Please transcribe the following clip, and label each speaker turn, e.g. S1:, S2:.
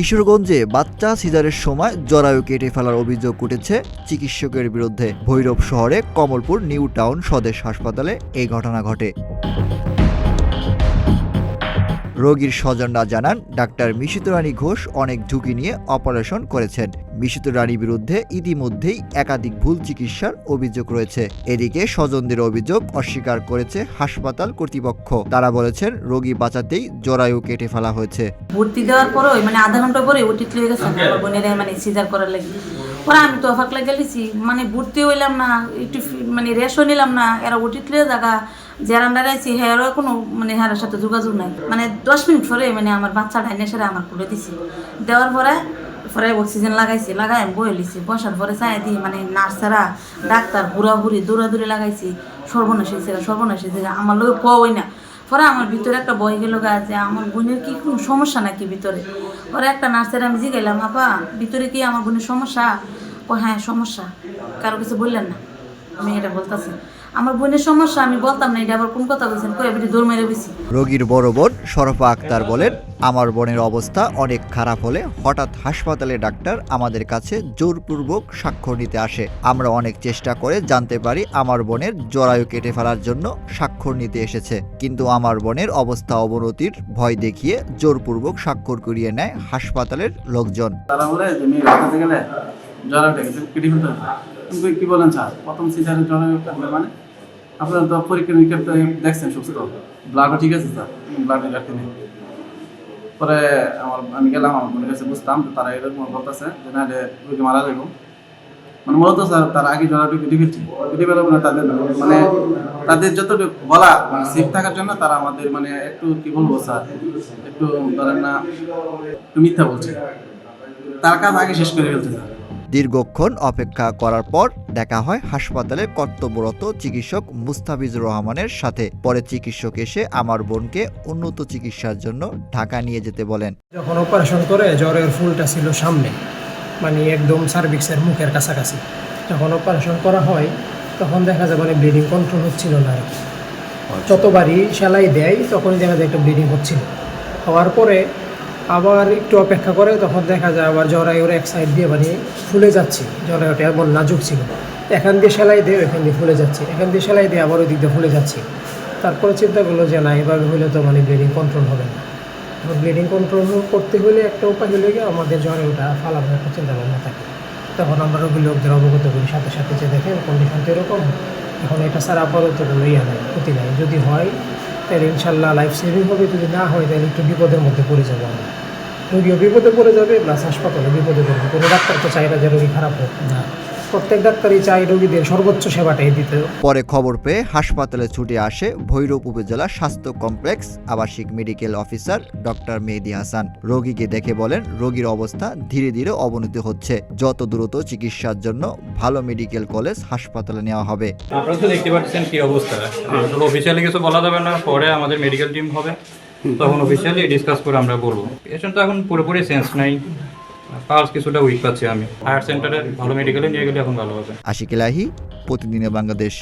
S1: কিশোরগঞ্জে বাচ্চা সিজারের সময় জরায়ু কেটে ফেলার অভিযোগ উঠেছে চিকিৎসকের বিরুদ্ধে। ভৈরব শহরে কমলপুর নিউ টাউন স্বদেশ হাসপাতালে এই ঘটনা ঘটে। রোগীর স্বজনরা জানান, ডাক্তার মিশিত রানী ঘোষ অনেক ঝুঁকি নিয়ে অপারেশন করেছেন। মিশিত রানীর বিরুদ্ধে ইতিমধ্যেই একাধিক ভুল চিকিৎসার অভিযোগ রয়েছে। এদিকে স্বজনদের অভিযোগ অস্বীকার করেছে হাসপাতাল কর্তৃপক্ষ। তারা বলেছেন, রোগী বাঁচাতেই জরায়ু কেটে ফেলা হয়েছে।
S2: ভর্তি দেওয়ার পরে আধা ঘন্টা পরে ওটি তুলে গেছে আমার বোনের সিজার করার লাগে। পরে আমি তো অবাক লাগে গেছি, ভর্তি হইলাম না, একটু রেশও নিলাম না, এরা ওটি তুলে জায়গা যারা দাঁড়াইছি হ্যাঁ কোনো হারের সাথে যোগাযোগ নাই। 10 মিনিট পরে আমার বাচ্চাটা এনে সেরে আমার খুলে দিছি। দেওয়ার পরে অক্সিজেন লাগাইছি, লাগাই আমি বয়ে লিছি। বসার পরে চাই দিই নার্সেরা ডাক্তার বুড়াবুড়ি দৌড়াদৌড়ি লাগাইছি। সর্বনাশ হয়েছে আমার লোক কই না। পরে আমার ভিতরে একটা বই গেল যে আমার বোনের কি কোনো সমস্যা নাকি ভিতরে। পরে একটা নার্সের আমি জিগাইলাম, আপা ভিতরে কি আমার বোনের সমস্যা? হ্যাঁ সমস্যা। কারো কিছু বললেন না? আমি এটা বলতেছি আমার বোনের সমস্যা, আমি বলতাম না। এটা আবার কোন কথা বলছেন? দৌড় মেরে বেশি।
S1: রোগীর বড় বোন শরফা আক্তার বলেন, আমার বোনের অবস্থা অনেক খারাপ হলে হঠাৎ হাসপাতালে ডাক্তার আমাদের কাছে জোরপূর্বক স্বাক্ষর নিতে আসে। আমরা অনেক চেষ্টা করে জানতে পারি আমার বোনের জরায়ু কেটে ফেলার জন্য স্বাক্ষর নিতে এসেছে, কিন্তু আমার বোনের অবস্থা অবনতির ভয় দেখিয়ে জোরপূর্বক স্বাক্ষর করিয়ে নেয় হাসপাতালের লোকজন।
S3: তারা বলে যে মেয়ে রাখতে গেলে জরায়ুটা কেটে ফেলতে হবে। তুমি কি বলেন স্যার, প্রথম সিজারে জরায়ু কাটবে আপনারা তো পরীক্ষা নিরীক্ষা দেখছেন সুস্থ, ব্লাডও ঠিক আছে স্যার, ব্লাডের ঘাটতি নেই। পরে আমি গেলাম আমার বোনের কাছে, বুঝতাম তারা এরকম বলতেছে যে নাহলে রোগী মারা যাইব। মূলত স্যার তার আগে জরায়ুটা কেটে ফেলছি, কেটে ফেলব না তাদের তাদের যতটুকু বলা সেফ থাকার জন্য তারা আমাদের একটু কি বলবো স্যার, একটু ধরেন না একটু মিথ্যা বলছে। তার কাজ আগে শেষ করে ফেলছে স্যার।
S1: দীর্ঘক্ষণ অপেক্ষা করার পর দেখা হয় হাসপাতালের কর্তব্যরত চিকিৎসক মুস্তাফিজুর রহমানের সাথে। পরে চিকিৎসক এসে আমার বোনকে উন্নত চিকিৎসার জন্য ঢাকা নিয়ে যেতে বলেন।
S4: যখন অপারেশন করে জ্বরের ফুলটা ছিল সামনে, একদম সার্ভিক্সের মুখের কাছাকাছি। যখন অপারেশন করা হয় তখন দেখা যায় ব্লিডিং কন্ট্রোল হচ্ছিল না আর কি। যতবারই সেলাই দেয় তখনই দেখা যায় একটা ব্লিডিং হচ্ছিল। হওয়ার পরে আবার একটু অপেক্ষা করে তখন দেখা যায় আবার জরায়ুর এক সাইড দিয়ে ফুলে যাচ্ছে। জরায়ুটা এমন নাজুক ছিল, এখান দিয়ে সেলাই দিয়ে এখান দিয়ে ফুলে যাচ্ছে, এখান দিয়ে সেলাই দিয়ে আবার ওই দিক দিয়ে ফুলে যাচ্ছে। তারপরে চিন্তা করলো যে না, এভাবে হলে তো ব্লিডিং কন্ট্রোল হবে না। ব্লিডিং কন্ট্রোল করতে হলে একটা উপায় হলে গিয়ে আমাদের জরায়ুটা ফালানোর একটা চিন্তা ভাবনা থাকে। তখন আমরা রোগী লোকদের অবগত করি সাথে সাথে যে দেখেন কন্ডিশন তো এরকম, এখন এটা ছাড়া আপাতত কোনো নাই, ক্ষতি নাই। যদি হয় তাহলে ইনশাল্লাহ লাইফ সেভিং হবে, যদি না হয় তাহলে একটু বিপদের মধ্যে পড়ে যাবো আমরা। রোগীও বিপদে পড়ে যাবে, প্লাস হাসপাতালে বিপদে পড়বে। কোনো ডাক্তার তো চাই না যে রোগী খারাপ হোক না, প্রত্যেক ডাক্তারই চাই রোগীদের সর্বোচ্চ সেবাটাই দিতে।
S1: পরে খবর পেয়ে হাসপাতালে ছুটে আসে ভৈরব উপজেলা স্বাস্থ্য কমপ্লেক্স আবাসিক medical officer doctor Mehedi Hasan. রোগীকে দেখে বলেন, রোগীর অবস্থা ধীরে ধীরে অবনতি হচ্ছে, যত দ্রুত চিকিৎসার জন্য ভালো মেডিকেল কলেজ হাসপাতালে নেওয়া হবে।
S5: আপনারা তো দেখতে পাচ্ছেন কি অবস্থা, অফিসিয়ালি কিছু বলা যাবে না, পরে আমাদের মেডিকেল টিম হবে, তখন অফিসিয়ালি ডিসকাস করে আমরা বলবো। পেশেন্ট তো এখন পুরোপুরি সেন্স নাই, পালস কিছুটা উইক পাচ্ছি আমি। হায়ার সেন্টারে ভালো মেডিকেলে নিয়ে গেলে এখন ভালো হবে।
S1: আশিক এলাহি, প্রতিদিনের বাংলাদেশ।